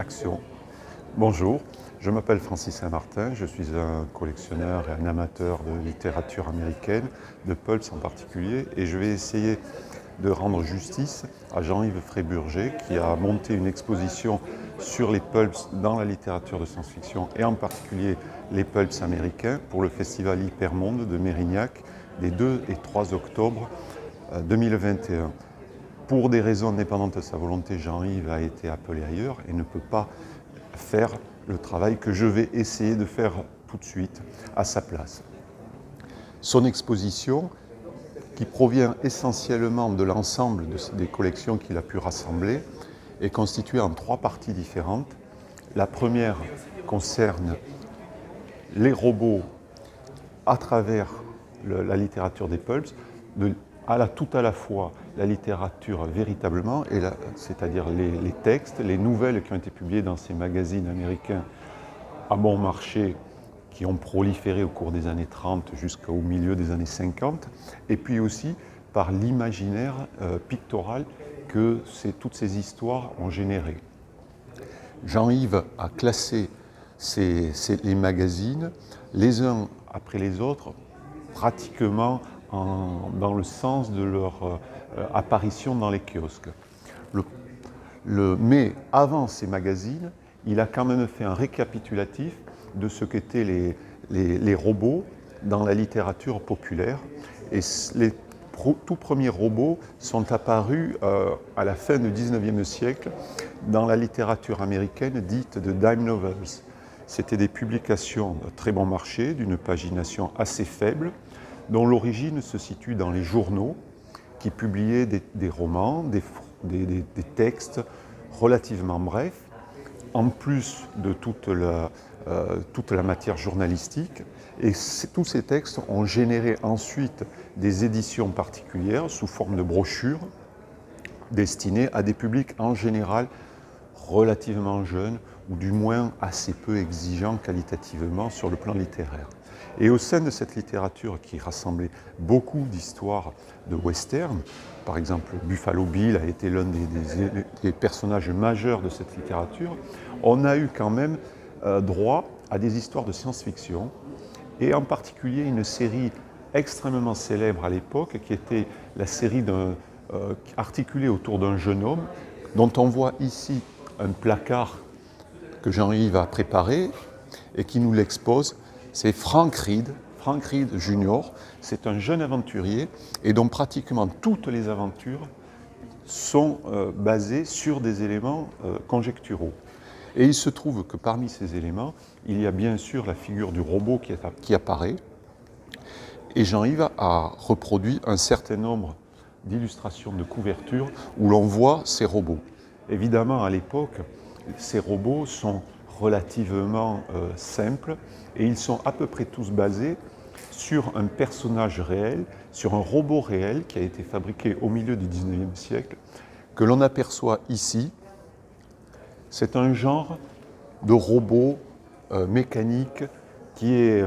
Action. Bonjour, je m'appelle Francis Saint-Martin, je suis un collectionneur et un amateur de littérature américaine, de pulps en particulier, et je vais essayer de rendre justice à Jean-Yves Fréburger qui a monté une exposition sur les pulps dans la littérature de science-fiction et en particulier les pulps américains pour le festival Hypermonde de Mérignac des 2 et 3 octobre 2021. Pour des raisons indépendantes de sa volonté, Jean-Yves a été appelé ailleurs et ne peut pas faire le travail que je vais essayer de faire tout de suite à sa place. Son exposition, qui provient essentiellement de l'ensemble des collections qu'il a pu rassembler, est constituée en 3 parties différentes. La première concerne les robots à travers la littérature des pulps, tout à la fois la littérature véritablement, c'est-à-dire les textes, les nouvelles qui ont été publiées dans ces magazines américains à bon marché, qui ont proliféré au cours des années 30 jusqu'au milieu des années 50, et puis aussi par l'imaginaire pictoral que toutes ces histoires ont généré. Jean-Yves a classé les magazines les uns après les autres, pratiquement dans le sens de leur apparition dans les kiosques. Mais avant ces magazines, il a quand même fait un récapitulatif de ce qu'étaient les robots dans la littérature populaire. Et les tout premiers robots sont apparus à la fin du 19e siècle dans la littérature américaine dite de dime novels. C'était des publications de très bon marché, d'une pagination assez faible, dont l'origine se situe dans les journaux qui publiaient des romans, des textes relativement brefs, en plus de toute la matière journalistique. Et tous ces textes ont généré ensuite des éditions particulières sous forme de brochures destinées à des publics en général relativement jeunes ou du moins assez peu exigeants qualitativement sur le plan littéraire. Et au sein de cette littérature qui rassemblait beaucoup d'histoires de western, par exemple Buffalo Bill a été l'un des personnages majeurs de cette littérature, on a eu quand même droit à des histoires de science-fiction, et en particulier une série extrêmement célèbre à l'époque, qui était la série articulée autour d'un jeune homme, dont on voit ici un placard que Jean-Yves a préparé et qui nous l'expose. C'est Frank Reed Jr., c'est un jeune aventurier et dont pratiquement toutes les aventures sont basées sur des éléments conjecturaux. Et il se trouve que parmi ces éléments, il y a bien sûr la figure du robot qui apparaît. Et Jean-Yves a reproduit un certain nombre d'illustrations de couverture où l'on voit ces robots. Évidemment, à l'époque, ces robots sont relativement simples et ils sont à peu près tous basés sur un personnage réel, sur un robot réel qui a été fabriqué au milieu du 19e siècle, que l'on aperçoit ici. C'est un genre de robot mécanique qui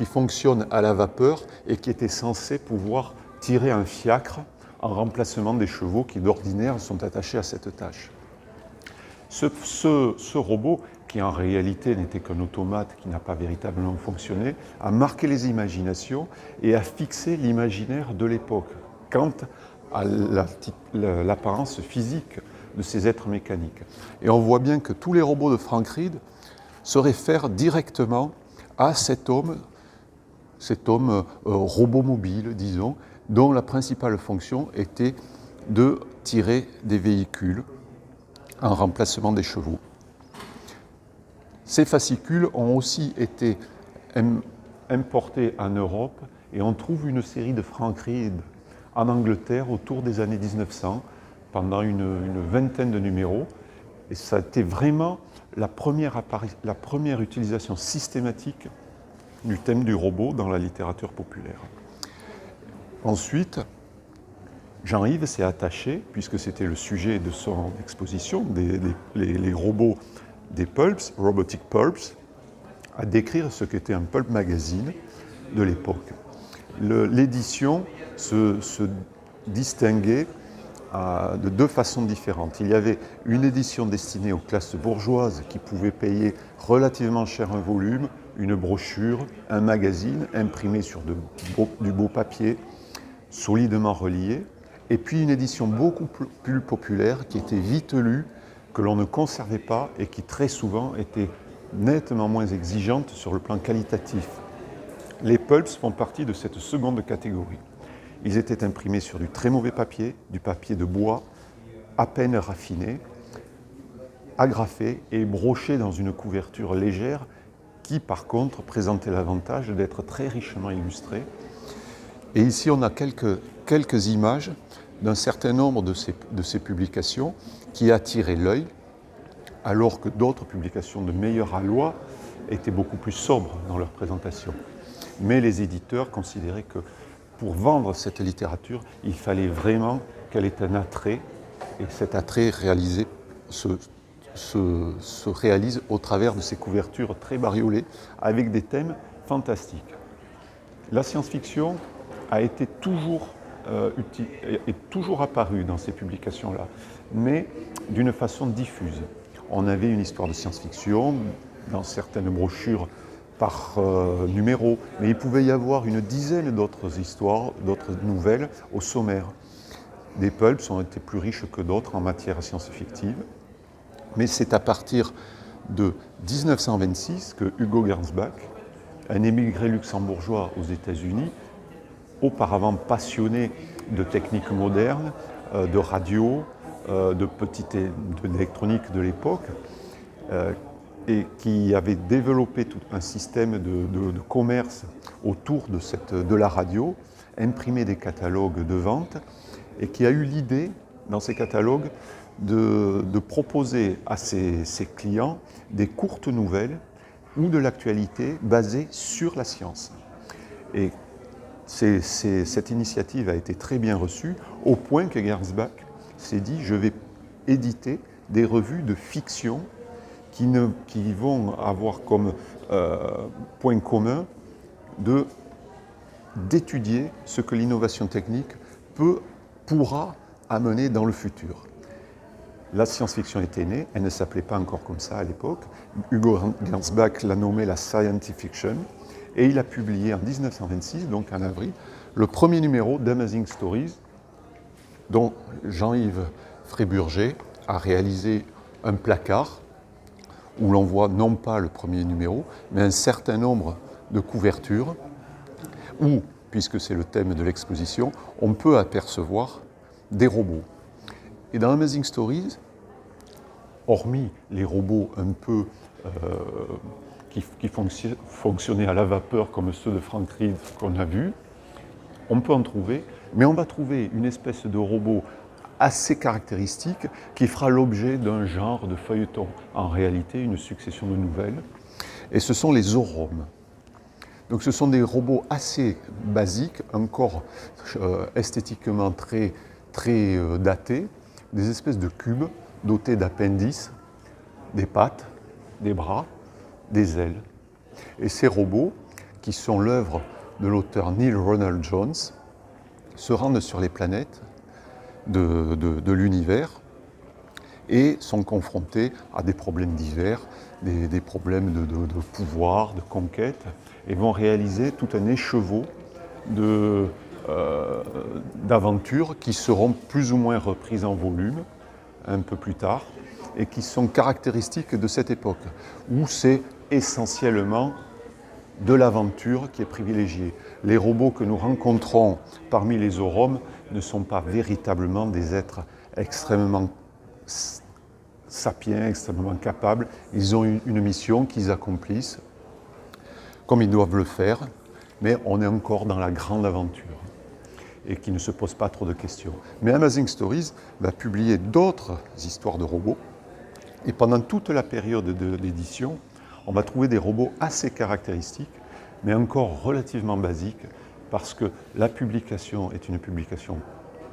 fonctionne à la vapeur et qui était censé pouvoir tirer un fiacre en remplacement des chevaux qui d'ordinaire sont attachés à cette tâche. Ce robot, qui en réalité n'était qu'un automate qui n'a pas véritablement fonctionné, a marqué les imaginations et a fixé l'imaginaire de l'époque quant à l'apparence physique de ces êtres mécaniques. Et on voit bien que tous les robots de Frank Reed se réfèrent directement à cet homme robot mobile, disons, dont la principale fonction était de tirer des véhicules en remplacement des chevaux. Ces fascicules ont aussi été importés en Europe et on trouve une série de Frank Reed en Angleterre autour des années 1900 pendant une vingtaine de numéros. Et ça a été vraiment la première utilisation systématique du thème du robot dans la littérature populaire. Ensuite, Jean-Yves s'est attaché, puisque c'était le sujet de son exposition, les robots des pulps, Robotic Pulps, à décrire ce qu'était un pulp magazine de l'époque. L'édition se distinguait de deux façons différentes. Il y avait une édition destinée aux classes bourgeoises qui pouvaient payer relativement cher un volume, une brochure, un magazine imprimé sur du beau papier, solidement relié, et puis une édition beaucoup plus populaire qui était vite lue, que l'on ne conservait pas et qui très souvent était nettement moins exigeante sur le plan qualitatif. Les pulps font partie de cette seconde catégorie. Ils étaient imprimés sur du très mauvais papier, du papier de bois, à peine raffiné, agrafé et broché dans une couverture légère qui, par contre, présentait l'avantage d'être très richement illustrée. Et ici, on a quelques images d'un certain nombre de ces publications qui attiraient l'œil, alors que d'autres publications de meilleur aloi étaient beaucoup plus sobres dans leur présentation. Mais les éditeurs considéraient que pour vendre cette littérature, il fallait vraiment qu'elle ait un attrait, et cet attrait se réalise au travers de ces couvertures très bariolées, avec des thèmes fantastiques. La science-fiction a été toujours apparue dans ces publications-là, mais d'une façon diffuse. On avait une histoire de science-fiction dans certaines brochures par numéro, mais il pouvait y avoir une dizaine d'autres histoires, d'autres nouvelles au sommaire. Des pulps ont été plus riches que d'autres en matière science-fictive, mais c'est à partir de 1926 que Hugo Gernsback, un émigré luxembourgeois aux États-Unis, auparavant passionné de techniques modernes, de radio, d'électronique de l'époque, et qui avait développé tout un système de commerce autour de la radio, imprimé des catalogues de vente, et qui a eu l'idée, dans ces catalogues, de proposer à ses clients des courtes nouvelles ou de l'actualité basée sur la science. Et cette initiative a été très bien reçue, au point que Gernsback s'est dit « je vais éditer des revues de fiction qui vont avoir comme point commun d'étudier ce que l'innovation technique pourra amener dans le futur. » La science-fiction était née, elle ne s'appelait pas encore comme ça à l'époque. Hugo Gernsback l'a nommée la science fiction, et il a publié en 1926, donc en avril, le premier numéro d'Amazing Stories, dont Jean-Yves Fréburger a réalisé un placard où l'on voit non pas le premier numéro, mais un certain nombre de couvertures où, puisque c'est le thème de l'exposition, on peut apercevoir des robots. Et dans Amazing Stories, hormis les robots un peu qui fonctionnaient à la vapeur comme ceux de Frank Reed qu'on a vus, on peut en trouver, mais on va trouver une espèce de robot assez caractéristique qui fera l'objet d'un genre de feuilleton, en réalité une succession de nouvelles, et ce sont les Oroms. Donc ce sont des robots assez basiques, encore esthétiquement très datés, des espèces de cubes dotés d'appendices, des pattes, des bras, des ailes. Et ces robots, qui sont l'œuvre de l'auteur Neil Ronald Jones, se rendent sur les planètes de l'univers et sont confrontés à des problèmes divers, des problèmes de pouvoir, de conquête, et vont réaliser tout un écheveau d'aventures qui seront plus ou moins reprises en volume un peu plus tard et qui sont caractéristiques de cette époque, où c'est essentiellement de l'aventure qui est privilégiée. Les robots que nous rencontrons parmi les Oroms ne sont pas véritablement des êtres extrêmement sapiens, extrêmement capables. Ils ont une mission qu'ils accomplissent comme ils doivent le faire, mais on est encore dans la grande aventure et qui ne se pose pas trop de questions. Mais Amazing Stories va publier d'autres histoires de robots, et pendant toute la période de l'édition, on va trouver des robots assez caractéristiques, mais encore relativement basiques, parce que la publication est une publication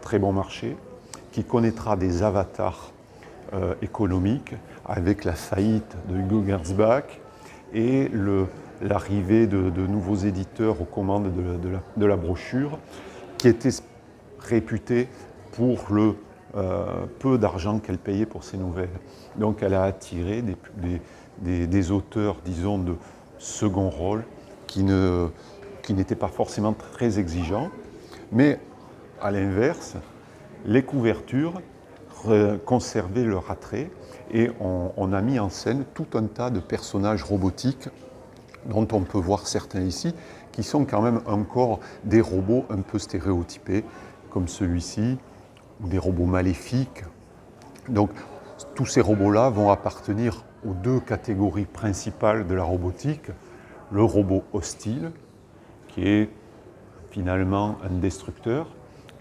très bon marché, qui connaîtra des avatars économiques, avec la faillite de Hugo Gernsback et l'arrivée de nouveaux éditeurs aux commandes de la brochure, qui étaient réputés pour peu d'argent qu'elle payait pour ses nouvelles. Donc elle a attiré des auteurs, disons, de second rôle qui n'étaient pas forcément très exigeants, mais à l'inverse, les couvertures conservaient leur attrait et on a mis en scène tout un tas de personnages robotiques dont on peut voir certains ici, qui sont quand même encore des robots un peu stéréotypés, comme celui-ci, ou des robots maléfiques. Donc tous ces robots-là vont appartenir aux deux catégories principales de la robotique. Le robot hostile, qui est finalement un destructeur,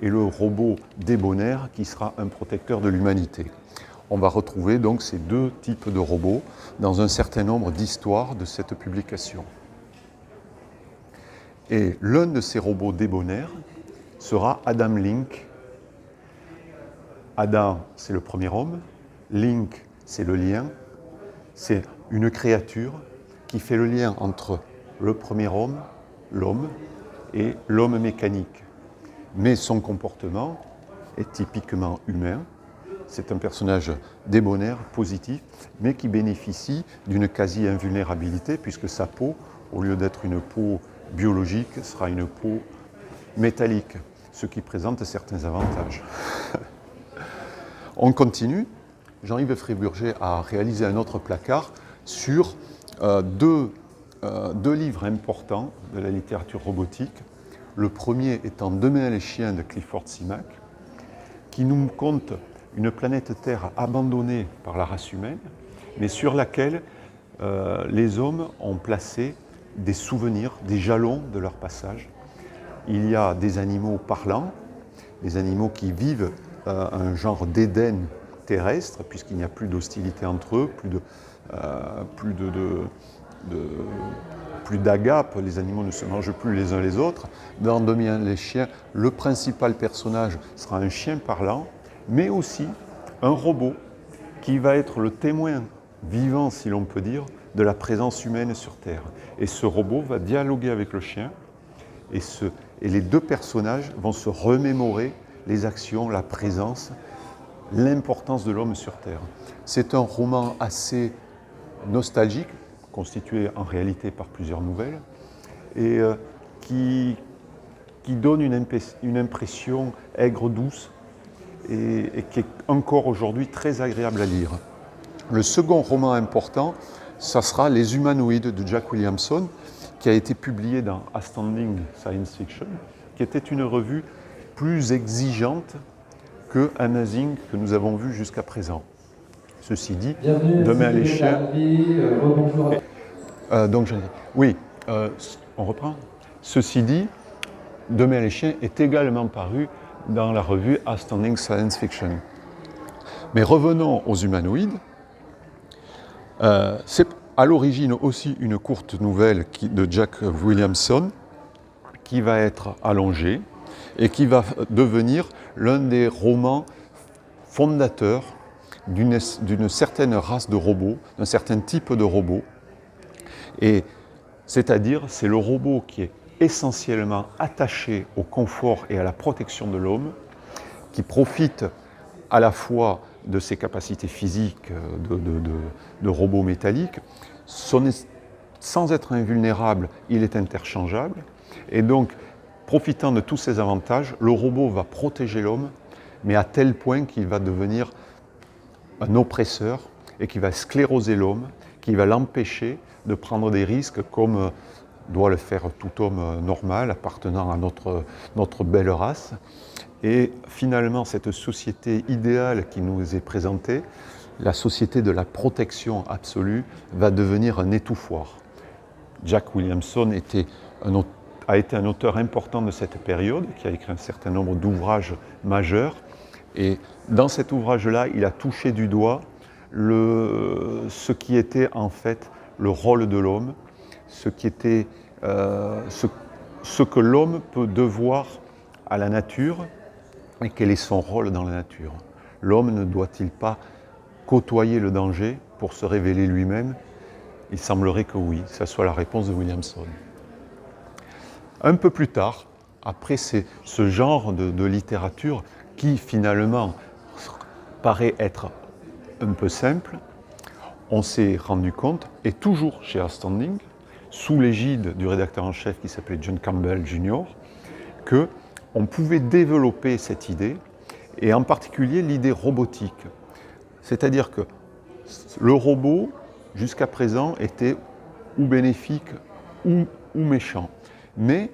et le robot débonnaire, qui sera un protecteur de l'humanité. On va retrouver donc ces deux types de robots dans un certain nombre d'histoires de cette publication. Et l'un de ces robots débonnaires sera Adam Link. Adam, c'est le premier homme. Link, c'est le lien. C'est une créature qui fait le lien entre le premier homme, l'homme, et l'homme mécanique. Mais son comportement est typiquement humain. C'est un personnage débonnaire, positif, mais qui bénéficie d'une quasi-invulnérabilité, puisque sa peau, au lieu d'être une peau biologique, sera une peau métallique, ce qui présente certains avantages. On continue. Jean-Yves Fréburger a réalisé un autre placard sur deux livres importants de la littérature robotique. Le premier étant Demain les chiens de Clifford Simak, qui nous conte une planète Terre abandonnée par la race humaine, mais sur laquelle les hommes ont placé des souvenirs, des jalons de leur passage. Il y a des animaux parlants, des animaux qui vivent un genre d'Éden terrestre, puisqu'il n'y a plus d'hostilité entre eux, plus d'agape, les animaux ne se mangent plus les uns les autres. Dans Demain les chiens, le principal personnage sera un chien parlant, mais aussi un robot qui va être le témoin vivant, si l'on peut dire, de la présence humaine sur Terre. Et ce robot va dialoguer avec le chien, et les deux personnages vont se remémorer les actions, la présence, l'importance de l'homme sur Terre. C'est un roman assez nostalgique, constitué en réalité par plusieurs nouvelles, et qui donne une impression aigre-douce et qui est encore aujourd'hui très agréable à lire. Le second roman important, ça sera Les Humanoïdes de Jack Williamson, qui a été publié dans Astounding Science Fiction, qui était une revue plus exigeante que Amazing que nous avons vu jusqu'à présent. Ceci dit, Demain les chiens. On reprend. Ceci dit, Demain les chiens est également paru dans la revue Astounding Science Fiction. Mais revenons aux humanoïdes. C'est à l'origine aussi une courte nouvelle de Jack Williamson qui va être allongée et qui va devenir l'un des romans fondateurs d'une certaine race de robots, d'un certain type de robots. Et c'est-à-dire, c'est le robot qui est essentiellement attaché au confort et à la protection de l'homme, qui profite à la fois de ses capacités physiques de robot métallique. Sans être invulnérable, il est interchangeable. Et donc, profitant de tous ces avantages, le robot va protéger l'homme, mais à tel point qu'il va devenir un oppresseur et qui va scléroser l'homme, qui va l'empêcher de prendre des risques comme doit le faire tout homme normal appartenant à notre belle race. Et finalement, cette société idéale qui nous est présentée, la société de la protection absolue, va devenir un étouffoir. Jack Williamson a été un auteur important de cette période, qui a écrit un certain nombre d'ouvrages majeurs. Et dans cet ouvrage-là, il a touché du doigt ce qui était en fait le rôle de l'homme, ce que l'homme peut devoir à la nature et quel est son rôle dans la nature. L'homme ne doit-il pas côtoyer le danger pour se révéler lui-même? Il semblerait que oui, ça soit la réponse de Williamson. Un peu plus tard, après ce genre de littérature qui finalement paraît être un peu simple, on s'est rendu compte, et toujours chez Outstanding, sous l'égide du rédacteur en chef qui s'appelait John Campbell Jr., qu'on pouvait développer cette idée, et en particulier l'idée robotique. C'est-à-dire que le robot, jusqu'à présent, était ou bénéfique ou méchant. Mais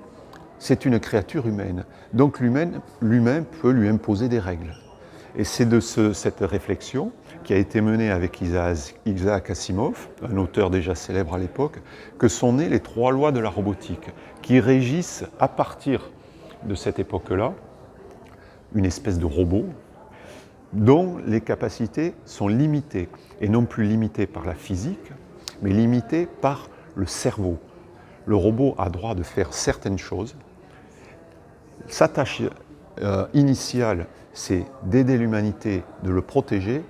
c'est une créature humaine. Donc l'humain peut lui imposer des règles. Et c'est de cette réflexion qui a été menée avec Isaac Asimov, un auteur déjà célèbre à l'époque, que sont nées les 3 lois de la robotique, qui régissent à partir de cette époque-là une espèce de robot dont les capacités sont limitées, et non plus limitées par la physique, mais limitées par le cerveau. Le robot a droit de faire certaines choses. Sa tâche initiale, c'est d'aider l'humanité, de le protéger,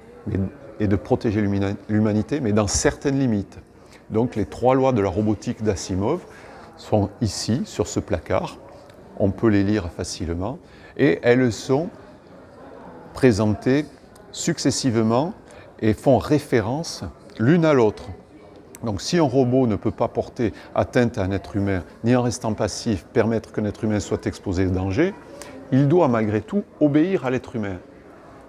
et de protéger l'humanité, mais dans certaines limites. Donc les 3 lois de la robotique d'Asimov sont ici, sur ce placard. On peut les lire facilement, et elles sont présentées successivement et font référence l'une à l'autre. Donc si un robot ne peut pas porter atteinte à un être humain, ni en restant passif permettre qu'un être humain soit exposé au danger, il doit malgré tout obéir à l'être humain.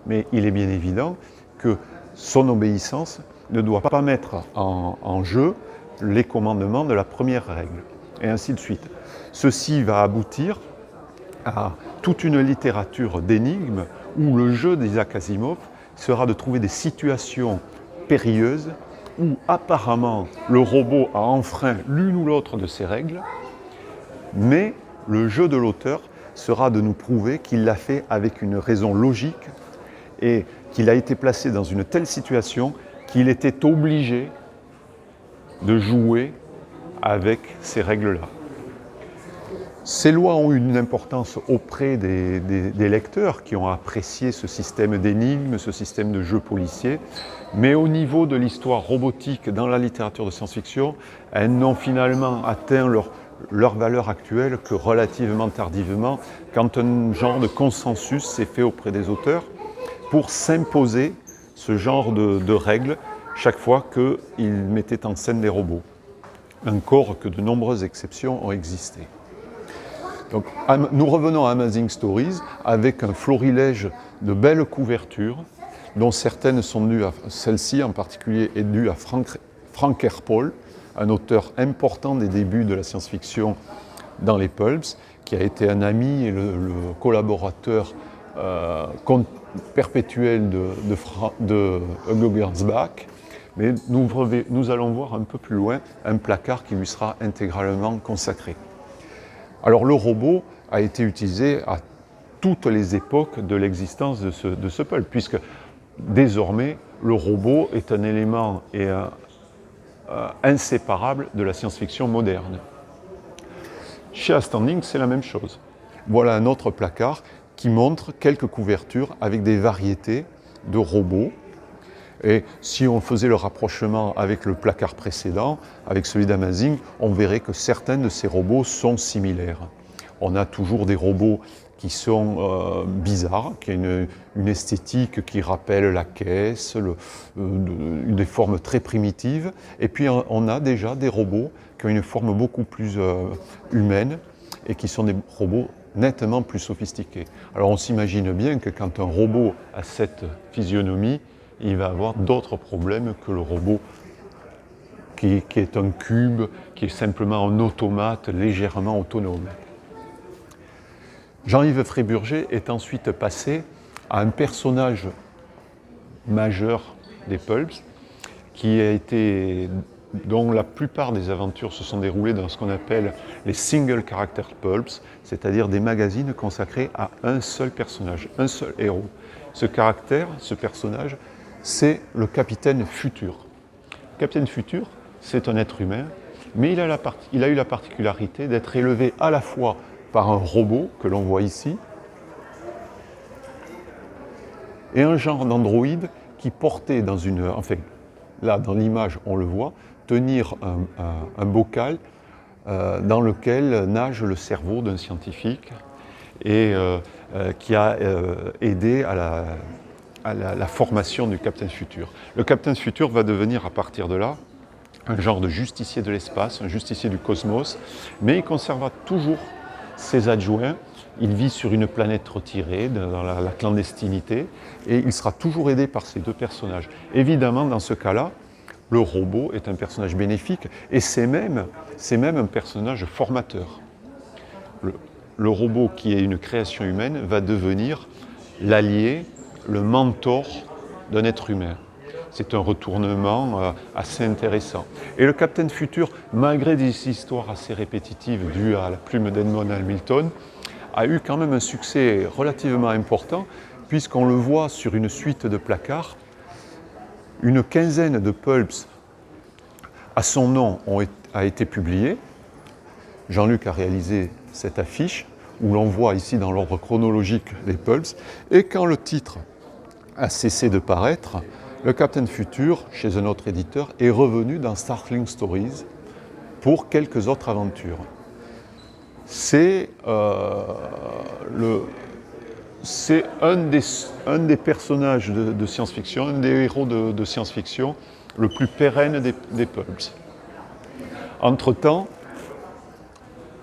Mais il est bien évident que son obéissance ne doit pas mettre en jeu les commandements de la première règle, et ainsi de suite. Ceci va aboutir à toute une littérature d'énigmes où le jeu d'Isaac Asimov sera de trouver des situations périlleuses où apparemment le robot a enfreint l'une ou l'autre de ces règles, mais le jeu de l'auteur sera de nous prouver qu'il l'a fait avec une raison logique et qu'il a été placé dans une telle situation qu'il était obligé de jouer avec ces règles-là. Ces lois ont eu une importance auprès des lecteurs qui ont apprécié ce système d'énigmes, ce système de jeu policier, mais au niveau de l'histoire robotique dans la littérature de science-fiction, elles n'ont finalement atteint leur valeur actuelle que relativement tardivement, quand un genre de consensus s'est fait auprès des auteurs pour s'imposer ce genre de règles chaque fois qu'ils mettaient en scène des robots. Encore que de nombreuses exceptions ont existé. Donc, nous revenons à Amazing Stories avec un florilège de belles couvertures, dont certaines sont dues à, celle-ci en particulier est due à Frank Herpol, un auteur important des débuts de la science-fiction dans les pulps, qui a été un ami et le collaborateur perpétuel de Hugo Gernsback. Mais nous allons voir un peu plus loin un placard qui lui sera intégralement consacré. Alors le robot a été utilisé à toutes les époques de l'existence de ce pulp, puisque désormais le robot est un élément inséparable de la science-fiction moderne. Chez Outstanding, c'est la même chose. Voilà un autre placard qui montre quelques couvertures avec des variétés de robots. Et si on faisait le rapprochement avec le placard précédent, avec celui d'Amazing, on verrait que certains de ces robots sont similaires. On a toujours des robots qui sont bizarres, qui ont une esthétique qui rappelle la caisse, des formes très primitives. Et puis on a déjà des robots qui ont une forme beaucoup plus humaine et qui sont des robots nettement plus sophistiqués. Alors on s'imagine bien que quand un robot a cette physionomie, il va avoir d'autres problèmes que le robot qui est un cube, qui est simplement un automate légèrement autonome. Jean-Yves Fréburger est ensuite passé à un personnage majeur des pulps, dont la plupart des aventures se sont déroulées dans ce qu'on appelle les single character pulps, c'est-à-dire des magazines consacrés à un seul personnage, un seul héros. Ce personnage, c'est le Capitaine Futur. Le Capitaine Futur, c'est un être humain, mais il a eu la particularité d'être élevé à la fois par un robot, que l'on voit ici, et un genre d'androïde qui portait là dans l'image on le voit, tenir un bocal dans lequel nage le cerveau d'un scientifique et qui a aidé à à la formation du Captain Futur. Le Captain Futur va devenir à partir de là un genre de justicier de l'espace, un justicier du cosmos, mais il conservera toujours ses adjoints. Il vit sur une planète retirée, dans la clandestinité, et il sera toujours aidé par ces deux personnages. Évidemment, dans ce cas-là, le robot est un personnage bénéfique, et c'est même un personnage formateur. Le robot, qui est une création humaine, va devenir l'allié, le mentor d'un être humain. C'est un retournement assez intéressant. Et le Captain Futur, malgré des histoires assez répétitives dues à la plume d'Edmond Hamilton, a eu quand même un succès relativement important, puisqu'on le voit sur une suite de placards. Une quinzaine de pulps à son nom a été publiée. Jean-Luc a réalisé cette affiche, où l'on voit ici dans l'ordre chronologique les pulps. Et quand le titre a cessé de paraître, le Captain Futur, chez un autre éditeur, est revenu dans Startling Stories pour quelques autres aventures. C'est un des personnages de science-fiction, un des héros de science-fiction le plus pérenne des pulps. Entre-temps,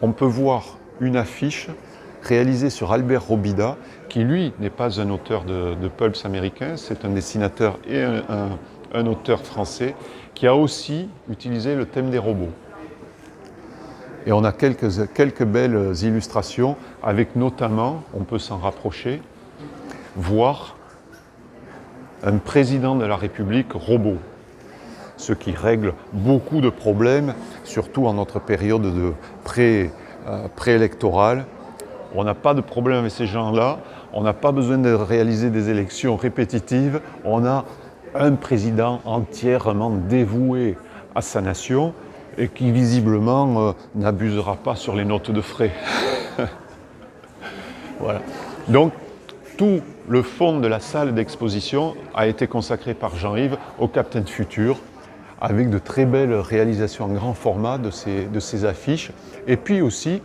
on peut voir une affiche réalisé sur Albert Robida, qui lui n'est pas un auteur de pulps américain, c'est un dessinateur et un auteur français qui a aussi utilisé le thème des robots. Et on a quelques belles illustrations avec notamment, on peut s'en rapprocher, voir un président de la République robot, ce qui règle beaucoup de problèmes, surtout en notre période de préélectorale. On n'a pas de problème avec ces gens-là, on n'a pas besoin de réaliser des élections répétitives, on a un président entièrement dévoué à sa nation et qui visiblement n'abusera pas sur les notes de frais. Voilà. Donc tout le fond de la salle d'exposition a été consacré par Jean-Yves au Captain Futur, avec de très belles réalisations en grand format de ces affiches, et puis aussi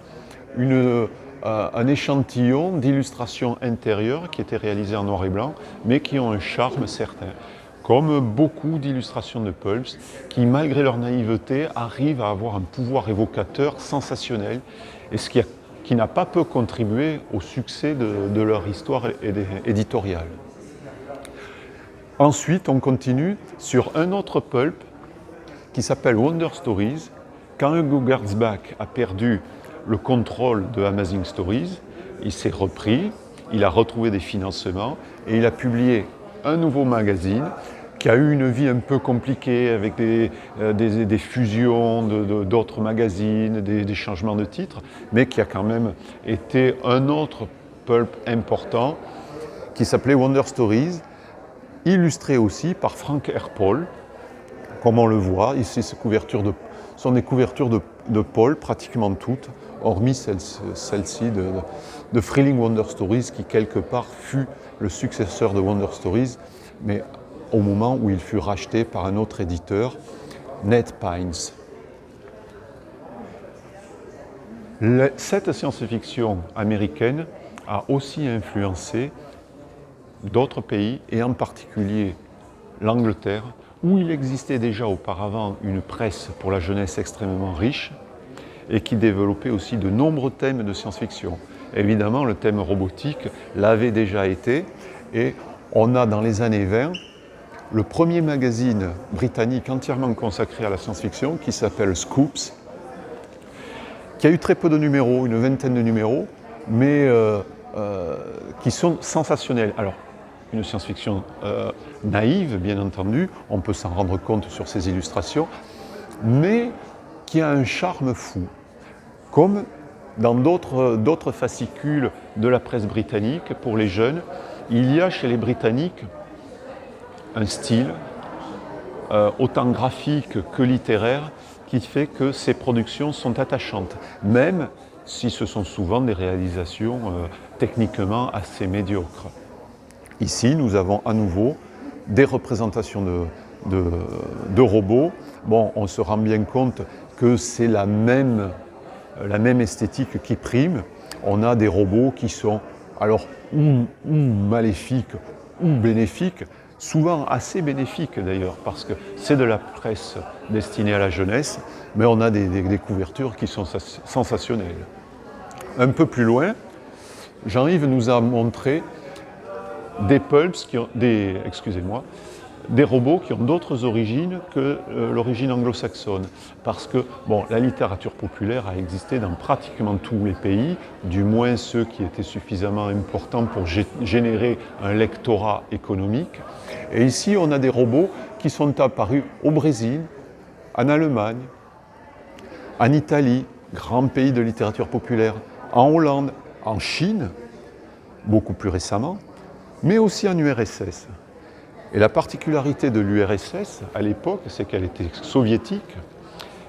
un échantillon d'illustrations intérieures qui étaient réalisées en noir et blanc, mais qui ont un charme certain. Comme beaucoup d'illustrations de pulps, qui malgré leur naïveté arrivent à avoir un pouvoir évocateur sensationnel, et qui n'a pas peu contribué au succès de leur histoire éditoriale. Ensuite, on continue sur un autre pulp qui s'appelle Wonder Stories. Quand Hugo Gernsback a perdu le contrôle de Amazing Stories, il s'est repris, il a retrouvé des financements et il a publié un nouveau magazine qui a eu une vie un peu compliquée avec des fusions d'autres magazines, des changements de titres, mais qui a quand même été un autre pulp important qui s'appelait Wonder Stories, illustré aussi par Frank R. Paul, comme on le voit. Ici, ce sont des couvertures de Paul, pratiquement toutes, hormis celle-ci de Thrilling Wonder Stories, qui quelque part fut le successeur de Wonder Stories, mais au moment où il fut racheté par un autre éditeur, Ned Pines. Cette science-fiction américaine a aussi influencé d'autres pays, et en particulier l'Angleterre, où il existait déjà auparavant une presse pour la jeunesse extrêmement riche et qui développait aussi de nombreux thèmes de science-fiction. Évidemment, le thème robotique l'avait déjà été, et on a dans les années 20 le premier magazine britannique entièrement consacré à la science-fiction qui s'appelle Scoops, qui a eu très peu de numéros, une vingtaine de numéros, mais qui sont sensationnels. Alors, une science-fiction naïve, bien entendu, on peut s'en rendre compte sur ces illustrations, mais qui a un charme fou. Comme dans d'autres fascicules de la presse britannique, pour les jeunes, il y a chez les Britanniques un style, autant graphique que littéraire, qui fait que ces productions sont attachantes, même si ce sont souvent des réalisations techniquement assez médiocres. Ici, nous avons à nouveau des représentations de robots. Bon, on se rend bien compte que c'est la même esthétique qui prime. On a des robots qui sont alors ou maléfiques ou bénéfiques, souvent assez bénéfiques d'ailleurs, parce que c'est de la presse destinée à la jeunesse, mais on a des couvertures qui sont sensationnelles. Un peu plus loin, Jean-Yves nous a montré des pulps, des robots qui ont d'autres origines que l'origine anglo-saxonne. Parce que la littérature populaire a existé dans pratiquement tous les pays, du moins ceux qui étaient suffisamment importants pour générer un lectorat économique. Et ici, on a des robots qui sont apparus au Brésil, en Allemagne, en Italie, grand pays de littérature populaire, en Hollande, en Chine, beaucoup plus récemment, mais aussi en URSS. Et la particularité de l'URSS, à l'époque, c'est qu'elle était soviétique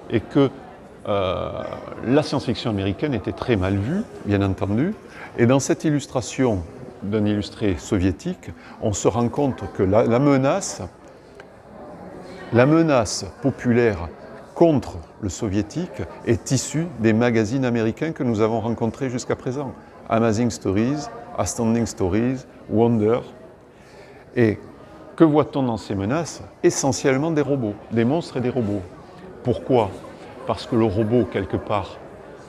et que la science-fiction américaine était très mal vue, bien entendu. Et dans cette illustration d'un illustré soviétique, on se rend compte que la menace populaire contre le soviétique est issue des magazines américains que nous avons rencontrés jusqu'à présent. Amazing Stories, Astounding Stories, Wonder. Et que voit-on dans ces menaces? Essentiellement des robots, des monstres et des robots. Pourquoi? Parce que le robot, quelque part,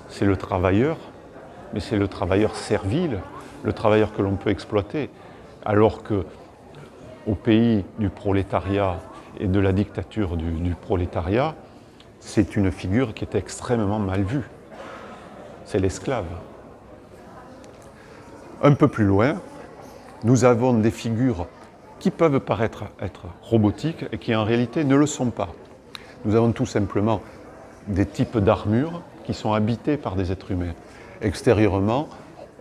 c'est le travailleur, mais c'est le travailleur servile, le travailleur que l'on peut exploiter. Alors que au pays du prolétariat et de la dictature du prolétariat, c'est une figure qui est extrêmement mal vue. C'est l'esclave. Un peu plus loin, nous avons des figures qui peuvent paraître être robotiques et qui en réalité ne le sont pas. Nous avons tout simplement des types d'armures qui sont habités par des êtres humains. Extérieurement,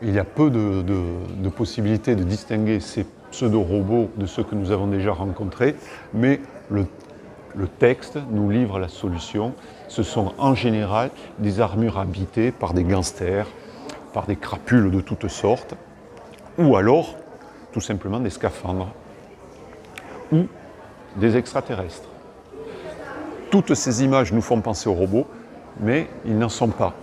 il y a peu de possibilités de distinguer ces pseudo-robots de ceux que nous avons déjà rencontrés, mais le texte nous livre la solution. Ce sont en général des armures habitées par des gangsters, par des crapules de toutes sortes, ou alors tout simplement des scaphandres, ou des extraterrestres. Toutes ces images nous font penser aux robots, mais ils n'en sont pas.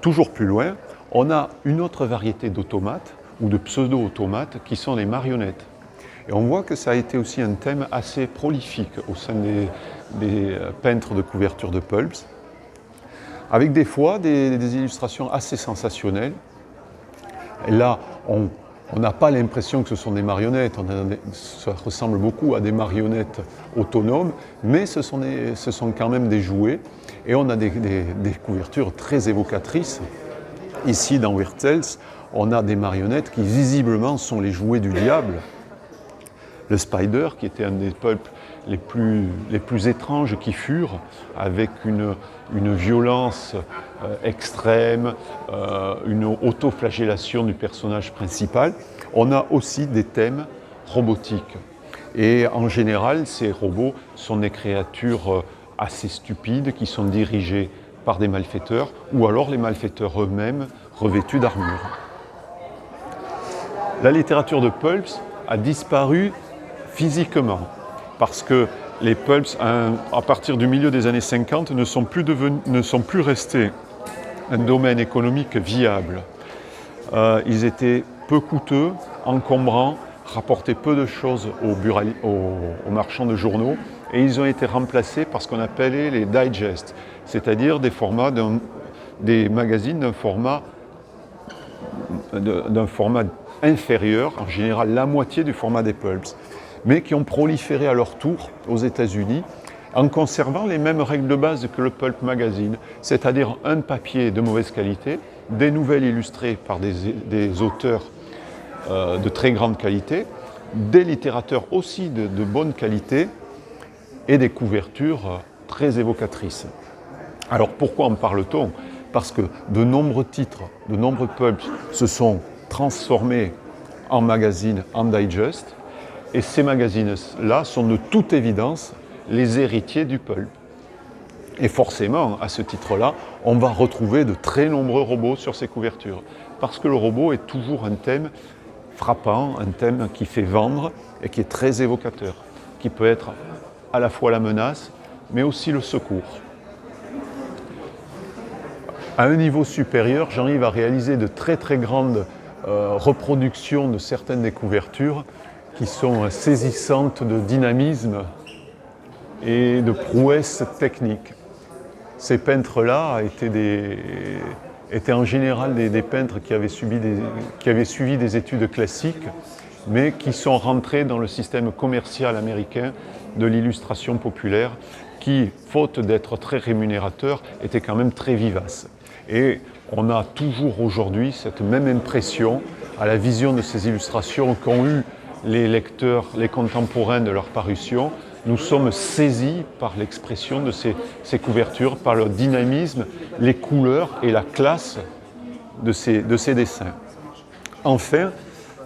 Toujours plus loin, on a une autre variété d'automates, ou de pseudo-automates, qui sont les marionnettes. Et on voit que ça a été aussi un thème assez prolifique au sein des peintres de couverture de pulps, avec des fois des illustrations assez sensationnelles. Et là, on n'a pas l'impression que ce sont des marionnettes, ça ressemble beaucoup à des marionnettes autonomes, mais ce sont quand même des jouets, et on a des couvertures très évocatrices. Ici, dans Weird Tales, on a des marionnettes qui visiblement sont les jouets du diable. Le Spider, qui était un des pulps les plus étranges qui furent, avec une violence extrême, une autoflagellation du personnage principal. On a aussi des thèmes robotiques. Et en général, ces robots sont des créatures assez stupides qui sont dirigées par des malfaiteurs, ou alors les malfaiteurs eux-mêmes revêtus d'armure. La littérature de pulps a disparu physiquement, parce que les pulps, à partir du milieu des années 50, ne sont plus restés un domaine économique viable. Ils étaient peu coûteux, encombrants, rapportaient peu de choses aux marchands de journaux, et ils ont été remplacés par ce qu'on appelait les digests, c'est-à-dire des magazines d'un format inférieur, en général la moitié du format des pulps, mais qui ont proliféré à leur tour aux États-Unis en conservant les mêmes règles de base que le pulp magazine, c'est-à-dire un papier de mauvaise qualité, des nouvelles illustrées par des auteurs de très grande qualité, des littérateurs aussi de bonne qualité et des couvertures très évocatrices. Alors pourquoi en parle-t-on? Parce que de nombreux titres, de nombreux pulps se sont transformés en magazines, en digest, et ces magazines-là sont de toute évidence les héritiers du pulp. Et forcément, à ce titre-là, on va retrouver de très nombreux robots sur ces couvertures, parce que le robot est toujours un thème frappant, un thème qui fait vendre et qui est très évocateur, qui peut être à la fois la menace, mais aussi le secours. À un niveau supérieur, Jean-Yves a réalisé de très très grandes reproductions de certaines des couvertures qui sont saisissantes de dynamisme et de prouesse technique. Ces peintres-là étaient en général des peintres qui avaient suivi des études classiques, mais qui sont rentrés dans le système commercial américain de l'illustration populaire, qui, faute d'être très rémunérateur, était quand même très vivace. Et on a toujours aujourd'hui cette même impression à la vision de ces illustrations qu'ont eu les lecteurs, les contemporains de leur parution. Nous sommes saisis par l'expression de ces couvertures, par leur dynamisme, les couleurs et la classe de ces dessins. Enfin,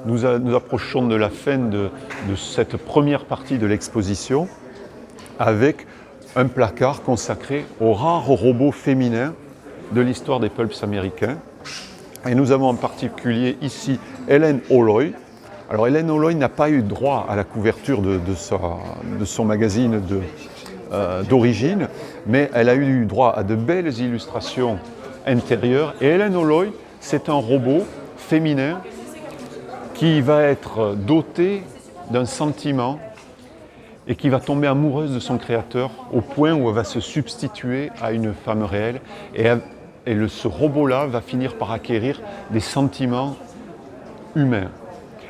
nous approchons de la fin de cette première partie de l'exposition avec un placard consacré aux rares robots féminins de l'histoire des pulps américains. Et nous avons en particulier ici Helen Holroyd. Alors Helen Holroyd n'a pas eu droit à la couverture de son magazine d'origine, mais elle a eu droit à de belles illustrations intérieures. Et Helen Holroyd, c'est un robot féminin qui va être doté d'un sentiment et qui va tomber amoureuse de son créateur au point où elle va se substituer à une femme réelle. Et ce robot-là va finir par acquérir des sentiments humains.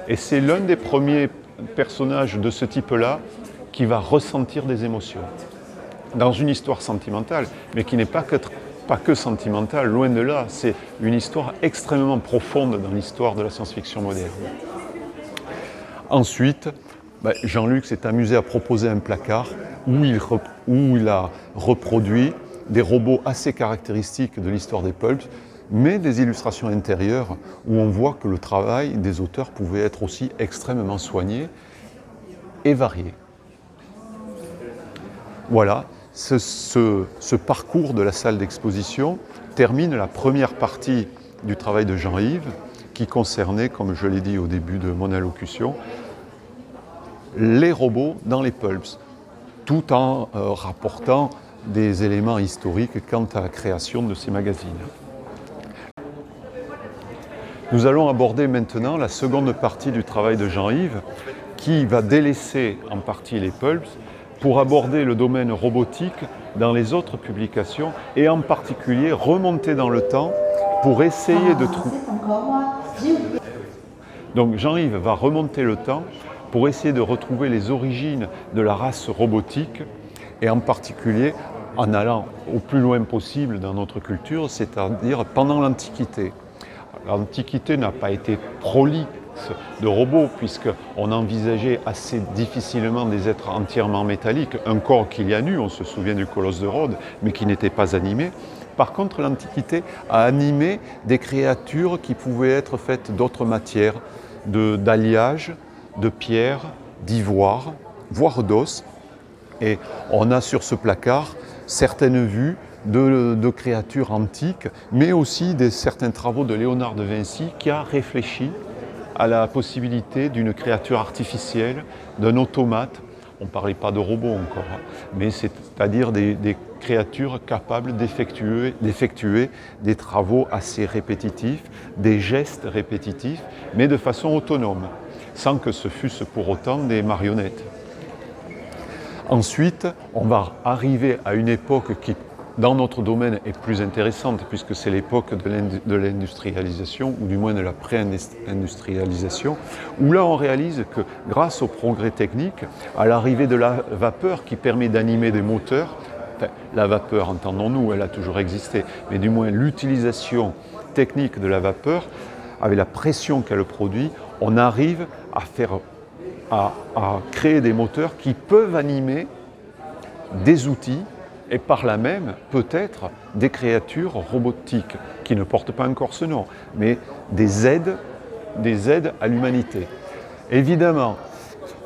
Et c'est l'un des premiers personnages de ce type-là qui va ressentir des émotions. Dans une histoire sentimentale, mais qui n'est pas que sentimentale, loin de là, c'est une histoire extrêmement profonde dans l'histoire de la science-fiction moderne. Ensuite, Jean-Luc s'est amusé à proposer un placard où il a reproduit des robots assez caractéristiques de l'histoire des pulps, mais des illustrations intérieures où on voit que le travail des auteurs pouvait être aussi extrêmement soigné et varié. Voilà, ce parcours de la salle d'exposition termine la première partie du travail de Jean-Yves, qui concernait, comme je l'ai dit au début de mon allocution, les robots dans les pulps, tout en rapportant des éléments historiques quant à la création de ces magazines. Nous allons aborder maintenant la seconde partie du travail de Jean-Yves, qui va délaisser en partie les pulps pour aborder le domaine robotique dans les autres publications et en particulier remonter dans le temps pour essayer de trouver... Donc Jean-Yves va remonter le temps pour essayer de retrouver les origines de la race robotique et en particulier en allant au plus loin possible dans notre culture, c'est-à-dire pendant l'Antiquité. L'Antiquité n'a pas été prolixe de robots puisqu'on envisageait assez difficilement des êtres entièrement métalliques, un corps qu'il y a nu, on se souvient du colosse de Rhodes, mais qui n'était pas animé. Par contre, l'Antiquité a animé des créatures qui pouvaient être faites d'autres matières, d'alliage, de pierre, d'ivoire, voire d'os. Et on a sur ce placard certaines vues de créatures antiques, mais aussi certains travaux de Léonard de Vinci qui a réfléchi à la possibilité d'une créature artificielle, d'un automate. On ne parlait pas de robots encore, mais c'est-à-dire des créatures capables d'effectuer des travaux assez répétitifs, des gestes répétitifs, mais de façon autonome, sans que ce fussent pour autant des marionnettes. Ensuite, on va arriver à une époque qui, dans notre domaine, est plus intéressante, puisque c'est l'époque de l'industrialisation, ou du moins de la pré-industrialisation, où là on réalise que grâce au progrès technique, à l'arrivée de la vapeur qui permet d'animer des moteurs, enfin, la vapeur, entendons-nous, elle a toujours existé, mais du moins l'utilisation technique de la vapeur, avec la pression qu'elle produit, on arrive à créer des moteurs qui peuvent animer des outils et par là même peut-être des créatures robotiques qui ne portent pas encore ce nom, mais des aides à l'humanité. Évidemment,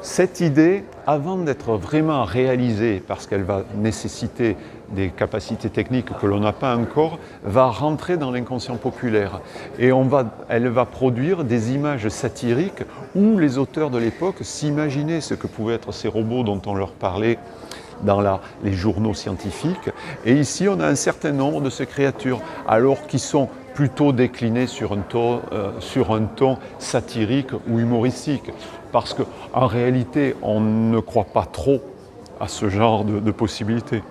cette idée, avant d'être vraiment réalisée, parce qu'elle va nécessiter des capacités techniques que l'on n'a pas encore, va rentrer dans l'inconscient populaire. Et elle va produire des images satiriques où les auteurs de l'époque s'imaginaient ce que pouvaient être ces robots dont on leur parlait dans les journaux scientifiques. Et ici, on a un certain nombre de ces créatures, alors qui sont plutôt décliné sur un ton satirique ou humoristique. Parce qu'en réalité, on ne croit pas trop à ce genre de possibilités.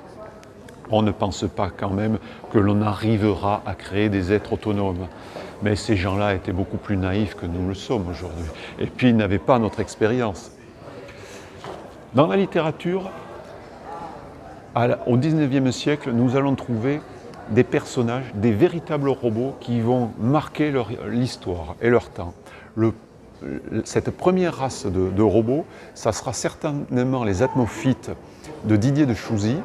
On ne pense pas quand même que l'on arrivera à créer des êtres autonomes. Mais ces gens-là étaient beaucoup plus naïfs que nous le sommes aujourd'hui. Et puis, ils n'avaient pas notre expérience. Dans la littérature, au XIXe siècle, nous allons trouver des personnages, des véritables robots qui vont marquer l'histoire et leur temps. Cette première race de robots, ça sera certainement les atmophytes de Didier de Chouzy,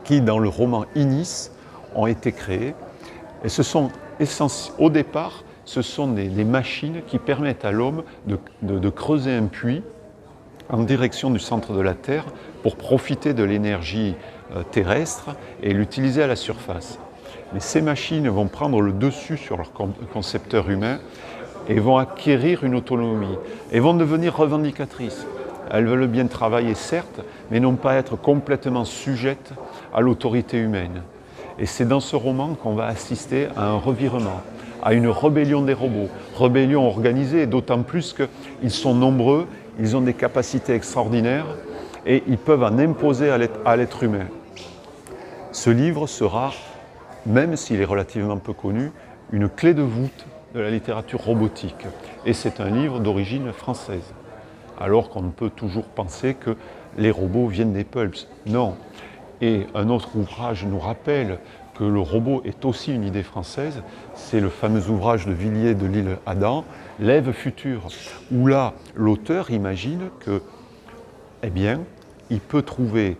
qui, dans le roman Inis, ont été créés. Et au départ, ce sont des machines qui permettent à l'homme de creuser un puits en direction du centre de la Terre pour profiter de l'énergie terrestre et l'utiliser à la surface. Mais ces machines vont prendre le dessus sur leur concepteur humain et vont acquérir une autonomie et vont devenir revendicatrices. Elles veulent bien travailler, certes, mais non pas être complètement sujettes à l'autorité humaine. Et c'est dans ce roman qu'on va assister à un revirement, à une rébellion des robots. Rébellion organisée, d'autant plus qu'ils sont nombreux, ils ont des capacités extraordinaires et ils peuvent en imposer à l'être humain. Ce livre sera, même s'il est relativement peu connu, une clé de voûte de la littérature robotique. Et c'est un livre d'origine française. Alors qu'on peut toujours penser que les robots viennent des pulps. Non. Et un autre ouvrage nous rappelle que le robot est aussi une idée française, c'est le fameux ouvrage de Villiers de l'Isle-Adam, L'Ève future, où là, l'auteur imagine que, eh bien, il peut trouver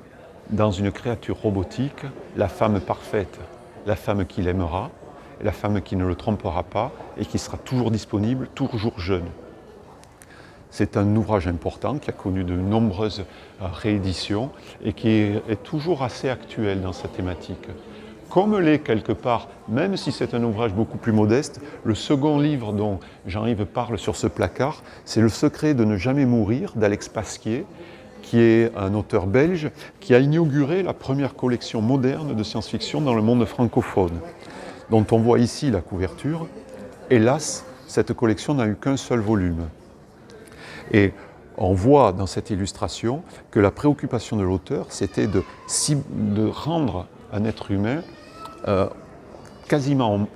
dans une créature robotique la femme parfaite, la femme qu'il aimera, la femme qui ne le trompera pas et qui sera toujours disponible, toujours jeune. C'est un ouvrage important qui a connu de nombreuses rééditions et qui est toujours assez actuel dans sa thématique. Comme l'est quelque part, même si c'est un ouvrage beaucoup plus modeste, le second livre dont Jean-Yves parle sur ce placard, c'est Le secret de ne jamais mourir d'Alex Pasquier, qui est un auteur belge qui a inauguré la première collection moderne de science-fiction dans le monde francophone, dont on voit ici la couverture. Hélas, cette collection n'a eu qu'un seul volume. Et on voit dans cette illustration que la préoccupation de l'auteur, c'était de rendre un être humain quasiment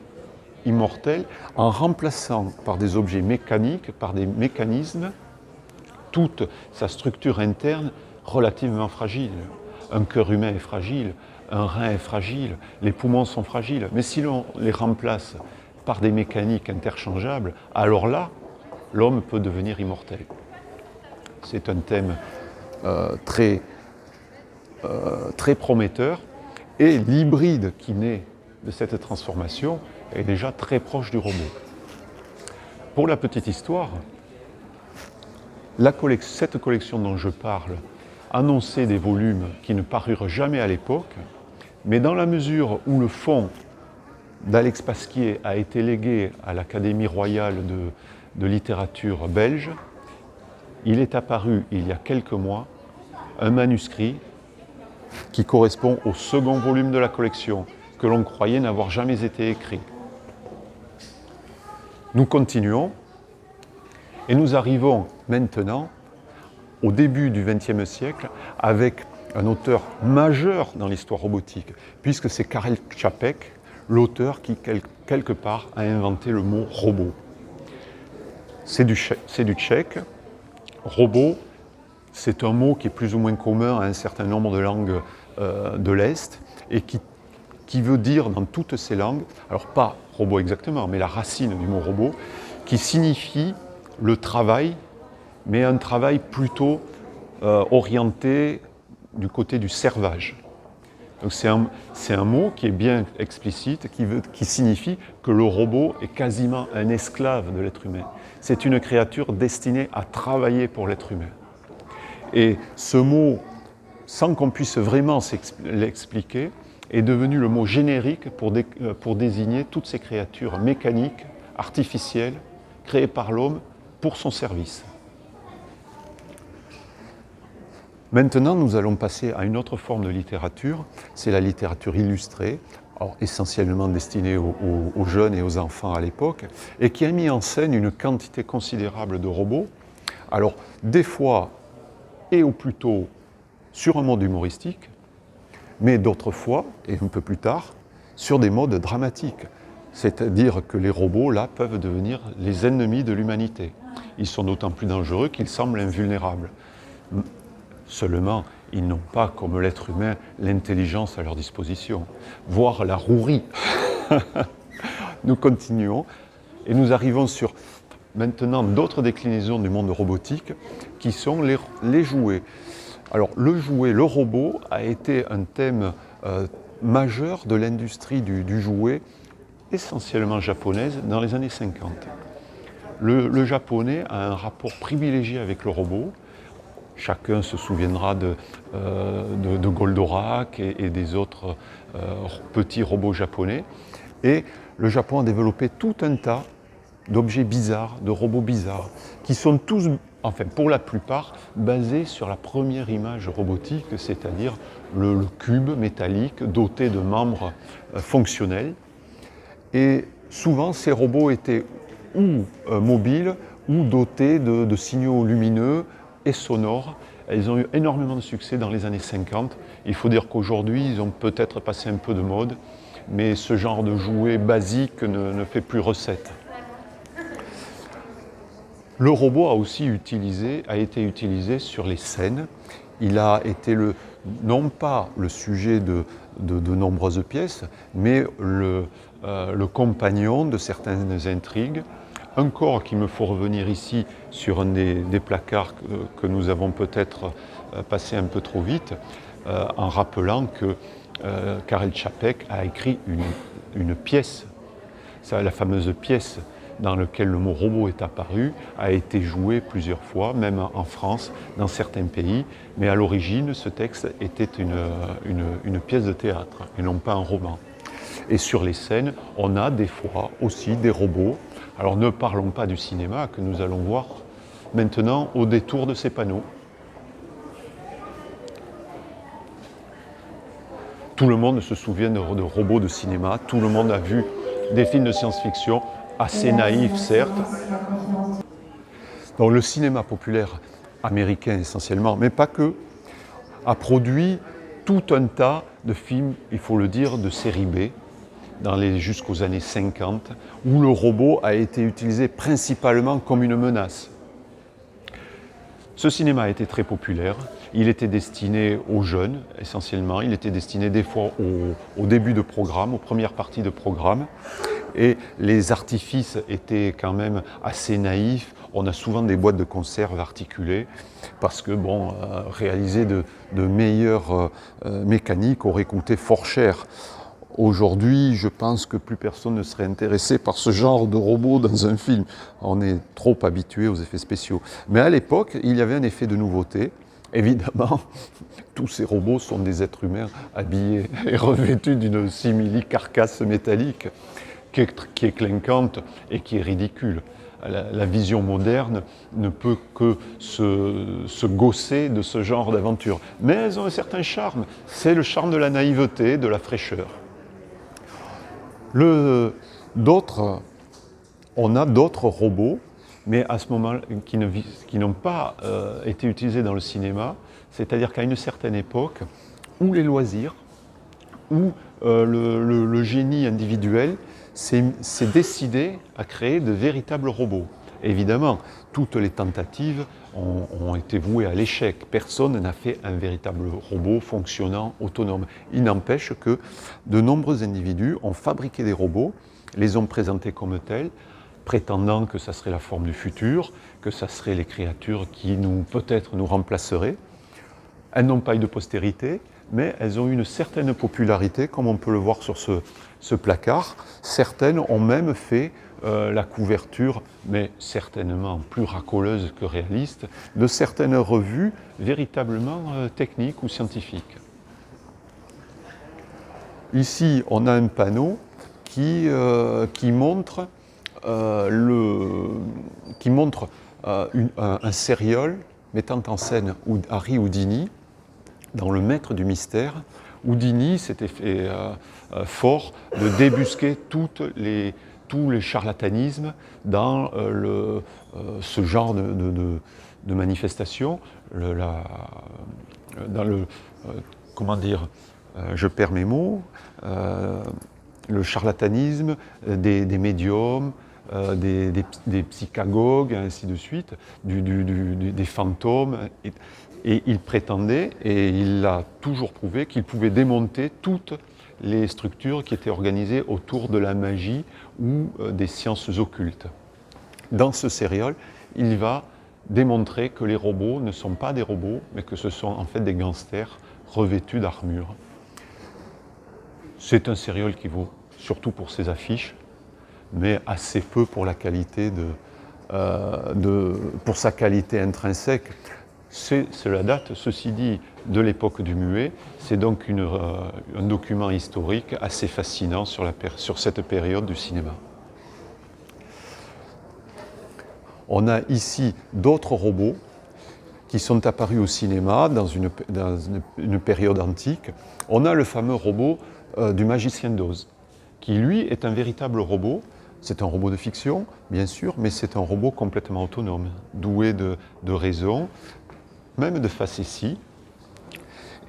immortel en remplaçant par des objets mécaniques, par des mécanismes, toute sa structure interne relativement fragile. Un cœur humain est fragile, un rein est fragile, les poumons sont fragiles. Mais si l'on les remplace par des mécaniques interchangeables, alors là, l'homme peut devenir immortel. C'est un thème très prometteur et l'hybride qui naît de cette transformation est déjà très proche du robot. Pour la petite histoire, cette collection dont je parle annonçait des volumes qui ne parurent jamais à l'époque, mais dans la mesure où le fonds d'Alex Pasquier a été légué à l'Académie royale de littérature belge, il est apparu il y a quelques mois un manuscrit qui correspond au second volume de la collection, que l'on croyait n'avoir jamais été écrit. Nous continuons et nous arrivons maintenant au début du XXe siècle avec un auteur majeur dans l'histoire robotique, puisque c'est Karel Čapek, l'auteur qui, quelque part, a inventé le mot robot. C'est du tchèque. Robot, c'est un mot qui est plus ou moins commun à un certain nombre de langues de l'Est et qui veut dire dans toutes ces langues, alors pas robot exactement, mais la racine du mot robot, qui signifie le travail, mais un travail plutôt orienté du côté du servage. Donc c'est un mot qui est bien explicite, qui signifie que le robot est quasiment un esclave de l'être humain. C'est une créature destinée à travailler pour l'être humain. Et ce mot, sans qu'on puisse vraiment l'expliquer, est devenu le mot générique pour désigner toutes ces créatures mécaniques, artificielles, créées par l'homme pour son service. Maintenant, nous allons passer à une autre forme de littérature, c'est la littérature illustrée, alors essentiellement destiné aux jeunes et aux enfants à l'époque, et qui a mis en scène une quantité considérable de robots. Alors, des fois, et ou plutôt sur un mode humoristique, mais d'autres fois, et un peu plus tard, sur des modes dramatiques. C'est-à-dire que les robots, là, peuvent devenir les ennemis de l'humanité. Ils sont d'autant plus dangereux qu'ils semblent invulnérables. Seulement, ils n'ont pas, comme l'être humain, l'intelligence à leur disposition, voire la rouerie. Nous continuons et nous arrivons sur maintenant d'autres déclinaisons du monde robotique qui sont les jouets. Alors le jouet, le robot a été un thème majeur de l'industrie du jouet, essentiellement japonaise, dans les années 50. Le japonais a un rapport privilégié avec le robot. Chacun se souviendra de Goldorak et des autres petits robots japonais. Et le Japon a développé tout un tas d'objets bizarres, de robots bizarres, qui sont tous, enfin pour la plupart, basés sur la première image robotique, c'est-à-dire le cube métallique doté de membres fonctionnels. Et souvent, ces robots étaient ou mobiles ou dotés de signaux lumineux et sonores. Ils ont eu énormément de succès dans les années 50. Il faut dire qu'aujourd'hui, ils ont peut-être passé un peu de mode, mais ce genre de jouet basique ne fait plus recette. Le robot a aussi été utilisé sur les scènes. Il a été non pas le sujet de nombreuses pièces, mais le compagnon de certaines intrigues. Encore qu'il me faut revenir ici sur un des placards que nous avons peut-être passé un peu trop vite, en rappelant que Karel Čapek a écrit une pièce, la fameuse pièce dans laquelle le mot robot est apparu, a été joué plusieurs fois, même en France, dans certains pays, mais à l'origine, ce texte était une pièce de théâtre et non pas un roman. Et sur les scènes, on a des fois aussi des robots. Alors ne parlons pas du cinéma que nous allons voir maintenant au détour de ces panneaux. Tout le monde se souvient de robots de cinéma, tout le monde a vu des films de science-fiction, assez naïfs certes. Donc le cinéma populaire américain essentiellement, mais pas que, a produit tout un tas de films, il faut le dire, de série B, jusqu'aux années 50, où le robot a été utilisé principalement comme une menace. Ce cinéma a été très populaire, il était destiné aux jeunes essentiellement, il était destiné des fois au début de programme, aux premières parties de programme, et les artifices étaient quand même assez naïfs. On a souvent des boîtes de conserve articulées, parce que réaliser de meilleures mécaniques aurait coûté fort cher. Aujourd'hui, je pense que plus personne ne serait intéressé par ce genre de robot dans un film. On est trop habitué aux effets spéciaux. Mais à l'époque, il y avait un effet de nouveauté. Évidemment, tous ces robots sont des êtres humains habillés et revêtus d'une simili-carcasse métallique qui est clinquante et qui est ridicule. La vision moderne ne peut que se gausser de ce genre d'aventure. Mais elles ont un certain charme. C'est le charme de la naïveté, de la fraîcheur. On a d'autres robots, mais à ce moment qui n'ont pas été utilisés dans le cinéma, c'est-à-dire qu'à une certaine époque, où les loisirs, où le génie individuel s'est décidé à créer de véritables robots. Évidemment, toutes les tentatives ont été vouées à l'échec. Personne n'a fait un véritable robot fonctionnant, autonome. Il n'empêche que de nombreux individus ont fabriqué des robots, les ont présentés comme tels, prétendant que ça serait la forme du futur, que ça serait les créatures qui peut-être nous remplaceraient. Elles n'ont pas eu de postérité, mais elles ont eu une certaine popularité, comme on peut le voir sur ce placard. Certaines ont même fait la couverture, mais certainement plus racoleuse que réaliste, de certaines revues véritablement techniques ou scientifiques. Ici, on a un panneau qui montre un sérial mettant en scène Harry Houdini dans Le Maître du Mystère, Houdini s'était fait fort de débusquer tous les charlatanismes dans ce genre de manifestation. Comment dire, je perds mes mots, le charlatanisme des médiums, des psychagogues, et ainsi de suite, des fantômes. Et il prétendait, et il l'a toujours prouvé, qu'il pouvait démonter toutes les structures qui étaient organisées autour de la magie ou des sciences occultes. Dans ce sérial, il va démontrer que les robots ne sont pas des robots, mais que ce sont en fait des gangsters revêtus d'armure. C'est un sérial qui vaut surtout pour ses affiches, mais assez peu pour la qualité pour sa qualité intrinsèque. Cela date, ceci dit, de l'époque du muet. C'est donc un document historique assez fascinant sur cette période du cinéma. On a ici d'autres robots qui sont apparus au cinéma dans une période antique. On a le fameux robot du magicien d'Oz, qui lui est un véritable robot. C'est un robot de fiction, bien sûr, mais c'est un robot complètement autonome, doué de raison, même de facétie,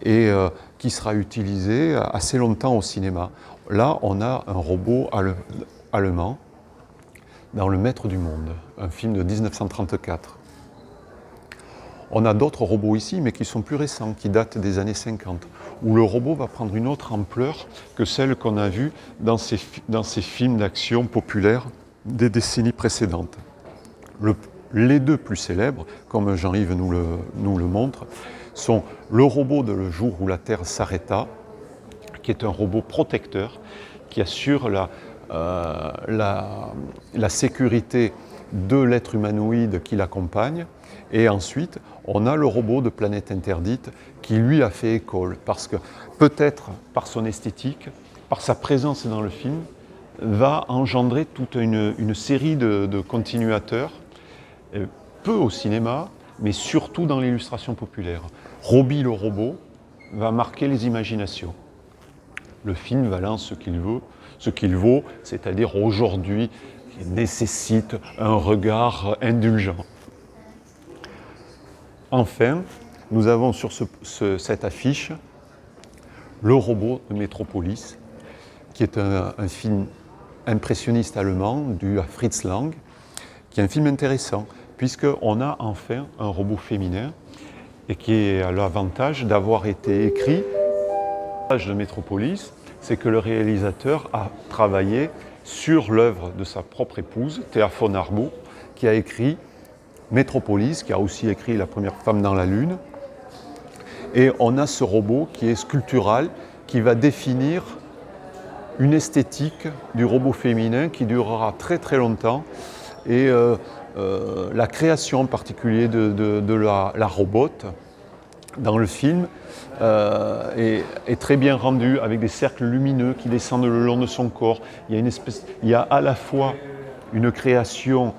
et qui sera utilisé assez longtemps au cinéma. Là, on a un robot allemand dans Le Maître du Monde, un film de 1934. On a d'autres robots ici, mais qui sont plus récents, qui datent des années 50, où le robot va prendre une autre ampleur que celle qu'on a vue dans ces films d'action populaires des décennies précédentes. Les deux plus célèbres, comme Jean-Yves nous le montre, sont le robot de Le jour où la Terre s'arrêta, qui est un robot protecteur, qui assure la sécurité de l'être humanoïde qui l'accompagne. Et ensuite, on a le robot de Planète Interdite qui lui a fait école, parce que peut-être par son esthétique, par sa présence dans le film, va engendrer toute une série de continuateurs, peu au cinéma, mais surtout dans l'illustration populaire. Robbie le robot va marquer les imaginations. Le film valant ce qu'il vaut, c'est-à-dire aujourd'hui, qui nécessite un regard indulgent. Enfin, nous avons sur cette affiche Le robot de Métropolis, qui est un film impressionniste allemand dû à Fritz Lang, qui est un film intéressant, puisqu'on a enfin un robot féminin et qui a l'avantage d'avoir été écrit. L'avantage de Métropolis, c'est que le réalisateur a travaillé sur l'œuvre de sa propre épouse, Thea von Arbour, qui a écrit Métropolis, qui a aussi écrit La première femme dans la Lune. Et on a ce robot qui est sculptural, qui va définir une esthétique du robot féminin qui durera très très longtemps. Et la création en particulier de la robote dans le film est très bien rendue, avec des cercles lumineux qui descendent le long de son corps. Il y a à la fois une création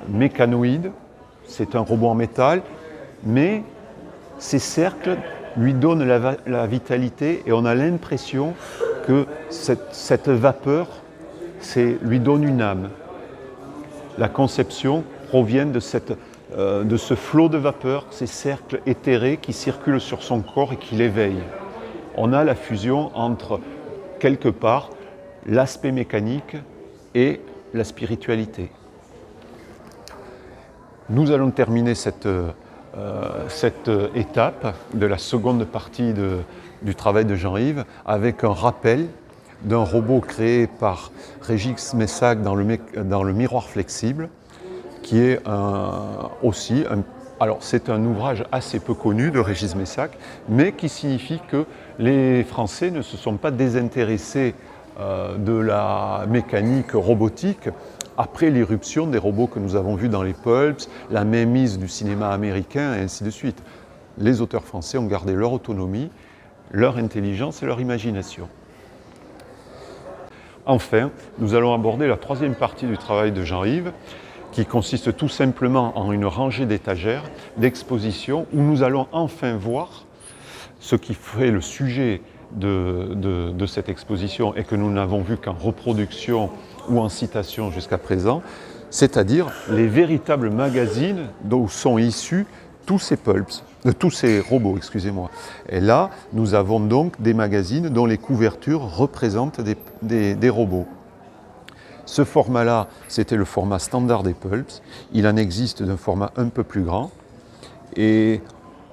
mécanoïde, c'est un robot en métal, mais ces cercles lui donnent la vitalité et on a l'impression que cette vapeur lui donne une âme. La conception provient de ce flot de vapeur, ces cercles éthérés qui circulent sur son corps et qui l'éveillent. On a la fusion entre, quelque part, l'aspect mécanique et la spiritualité. Nous allons terminer cette étape de la seconde partie du travail de Jean-Yves avec un rappel d'un robot créé par Régis Messac dans le Miroir flexible, qui est alors c'est un ouvrage assez peu connu de Régis Messac, mais qui signifie que les Français ne se sont pas désintéressés de la mécanique robotique après l'irruption des robots que nous avons vus dans les pulps, la mainmise du cinéma américain et ainsi de suite. Les auteurs français ont gardé leur autonomie, leur intelligence et leur imagination. Enfin, nous allons aborder la troisième partie du travail de Jean-Yves, qui consiste tout simplement en une rangée d'étagères, d'expositions, où nous allons enfin voir ce qui fait le sujet de cette exposition et que nous n'avons vu qu'en reproduction ou en citation jusqu'à présent, c'est-à-dire les véritables magazines d'où sont issus tous ces pulps, tous ces robots, excusez-moi. Et là, nous avons donc des magazines dont les couvertures représentent des robots. Ce format-là, c'était le format standard des pulps. Il en existe d'un format un peu plus grand. Et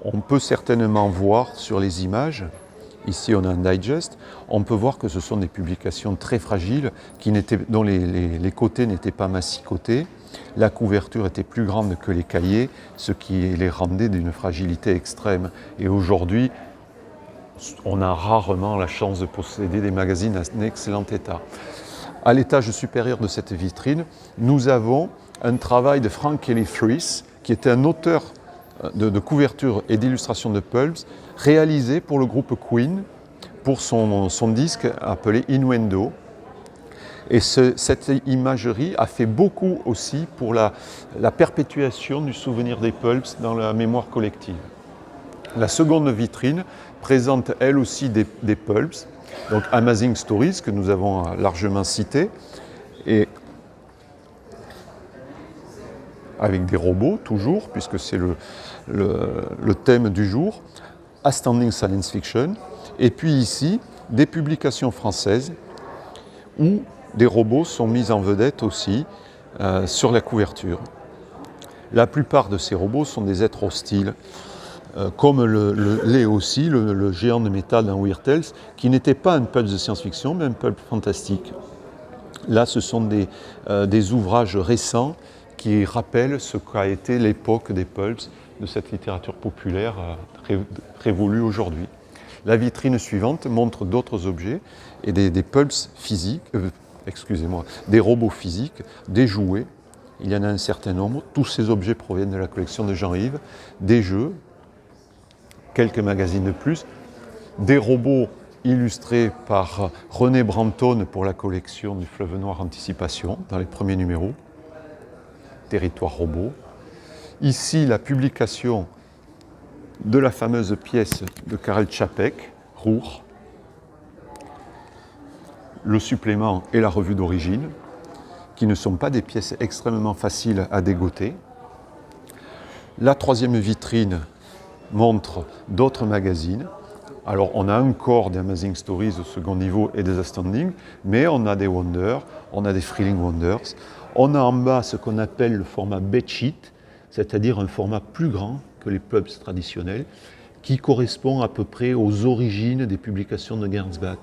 on peut certainement voir sur les images, ici on a un digest, on peut voir que ce sont des publications très fragiles dont les côtés n'étaient pas massicotés. La couverture était plus grande que les cahiers, ce qui les rendait d'une fragilité extrême. Et aujourd'hui, on a rarement la chance de posséder des magazines en excellent état. À l'étage supérieur de cette vitrine, nous avons un travail de Frank Kelly Freas, qui était un auteur de couverture et d'illustration de pulps, réalisé pour le groupe Queen, pour son disque appelé Innuendo. Et cette imagerie a fait beaucoup aussi pour la perpétuation du souvenir des pulps dans la mémoire collective. La seconde vitrine présente elle aussi des pulps, donc Amazing Stories, que nous avons largement cité, et avec des robots toujours, puisque c'est le thème du jour, Astounding Science Fiction, et puis ici, des publications françaises où des robots sont mis en vedette aussi sur la couverture. La plupart de ces robots sont des êtres hostiles, comme l'est aussi le géant de métal dans Weird Tales, qui n'était pas un pulp de science-fiction, mais un pulp fantastique. Là, ce sont des ouvrages récents qui rappellent ce qu'a été l'époque des pulps de cette littérature populaire révolue aujourd'hui. La vitrine suivante montre d'autres objets et des pulps physiques, des robots physiques, des jouets. Il y en a un certain nombre. Tous ces objets proviennent de la collection de Jean-Yves, des jeux, quelques magazines de plus, des robots illustrés par René Brantôme pour la collection du Fleuve Noir Anticipation, dans les premiers numéros, Territoire Robot. Ici, la publication de la fameuse pièce de Karel Čapek, Roer, le supplément et la revue d'origine, qui ne sont pas des pièces extrêmement faciles à dégoter. La troisième vitrine montre d'autres magazines. Alors, on a encore des Amazing Stories au second niveau et des Astounding, mais on a des Wonders, on a des Thrilling Wonders. On a en bas ce qu'on appelle le format bedsheet, c'est-à-dire un format plus grand que les pulps traditionnels, qui correspond à peu près aux origines des publications de Gernsback.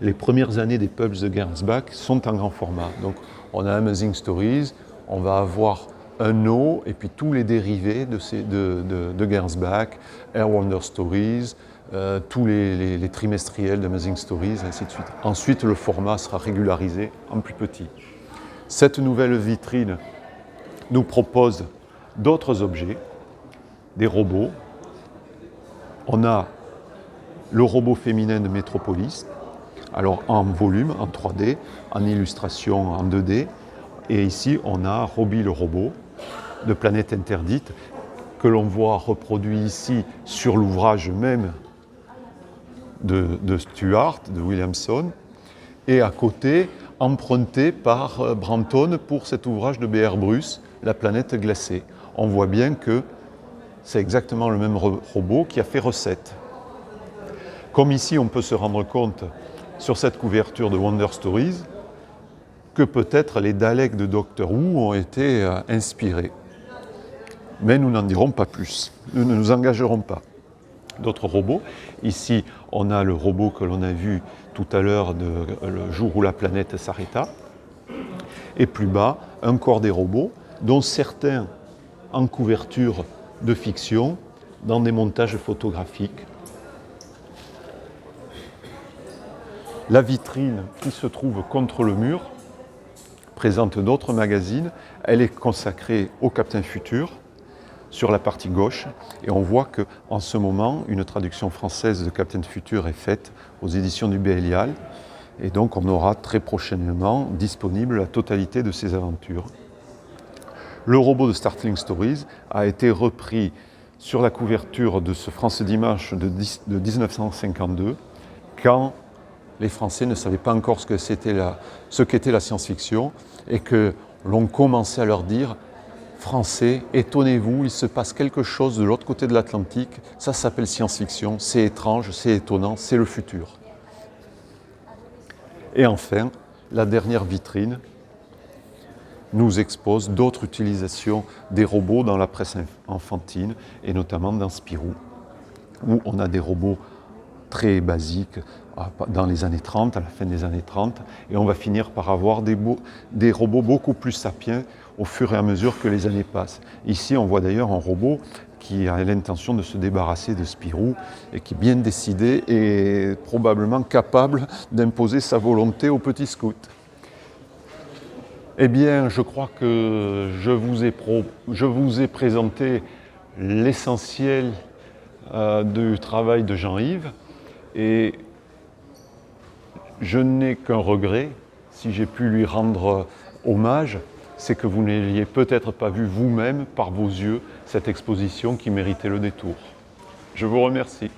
Les premières années des pulps de Gernsback sont en grand format. Donc, on a Amazing Stories, on va avoir un O, et puis tous les dérivés de Gernsback, Air Wonder Stories, tous les trimestriels d'Amazing Stories, ainsi de suite. Ensuite, le format sera régularisé en plus petit. Cette nouvelle vitrine nous propose d'autres objets, des robots. On a le robot féminin de Metropolis, alors en volume, en 3D, en illustration en 2D. Et ici, on a Robbie le robot de Planète Interdite, que l'on voit reproduit ici sur l'ouvrage même de Stuart, de Williamson, et à côté, emprunté par Brantôme pour cet ouvrage de B.R. Bruce, La planète glacée. On voit bien que c'est exactement le même robot qui a fait recette. Comme ici, on peut se rendre compte sur cette couverture de Wonder Stories que peut-être les Daleks de Doctor Who ont été inspirés. Mais nous n'en dirons pas plus. Nous ne nous engagerons pas. D'autres robots. Ici, on a le robot que l'on a vu tout à l'heure, le jour où la planète s'arrêta. Et plus bas, un corps des robots, dont certains en couverture de fiction, dans des montages photographiques. La vitrine qui se trouve contre le mur présente d'autres magazines. Elle est consacrée au Captain Futur, sur la partie gauche, et on voit qu'en ce moment, une traduction française de Captain Futur est faite aux éditions du Bélial, et donc on aura très prochainement disponible la totalité de ces aventures. Le robot de Startling Stories a été repris sur la couverture de ce France Dimanche de 1952 quand les Français ne savaient pas encore ce qu'était la science-fiction et que l'on commençait à leur dire « Français, étonnez-vous, il se passe quelque chose de l'autre côté de l'Atlantique, ça s'appelle science-fiction, c'est étrange, c'est étonnant, c'est le futur ». Et enfin, la dernière vitrine nous expose d'autres utilisations des robots dans la presse enfantine et notamment dans Spirou, où on a des robots très basiques dans les années 30, à la fin des années 30, et on va finir par avoir des robots beaucoup plus sapiens au fur et à mesure que les années passent. Ici, on voit d'ailleurs un robot qui a l'intention de se débarrasser de Spirou et qui est bien décidé et probablement capable d'imposer sa volonté aux petits scouts. Eh bien, je crois que je vous ai présenté l'essentiel du travail de Jean-Yves et je n'ai qu'un regret, si j'ai pu lui rendre hommage, c'est que vous n'ayez peut-être pas vu vous-même, par vos yeux, cette exposition qui méritait le détour. Je vous remercie.